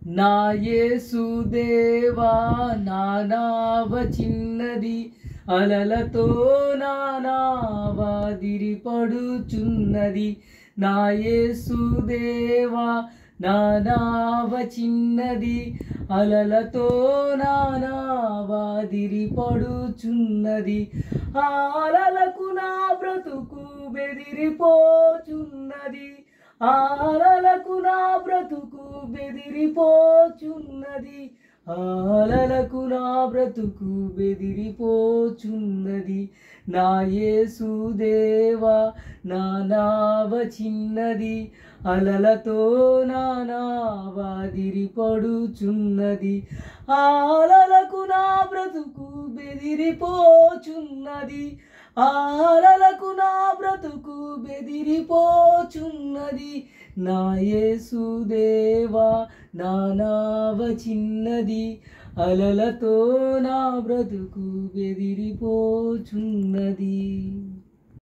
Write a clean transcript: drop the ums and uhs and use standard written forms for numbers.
నా యేసుదేవా నా నావ చిన్నది అలలతో నా నావ దిరిపడుచున్నది నా యేసుదేవా నా నావ చిన్నది అలలతో నా నావ దిరిపడుచున్నది అలలకు నా బ్రతుకు బెదిరిపోచున్నది అలలకు నా బ్రతుకు బెదిరిపోచున్నది అలలకు నా బ్రతుకు బెదిరిపోచున్నది నా యేసుదేవా నా నావ చిన్నది అలలతో నా నావ దిరిపడుచున్నది అలలకు నా బ్రతుకు బెదిరిపోచున్నది అలలకు నా బ్రతుకు బెదిరిపోచున్నది నా యేసుదేవా నా నావ చిన్నది అలలతో నా బ్రతుకు బెదిరిపోచున్నది.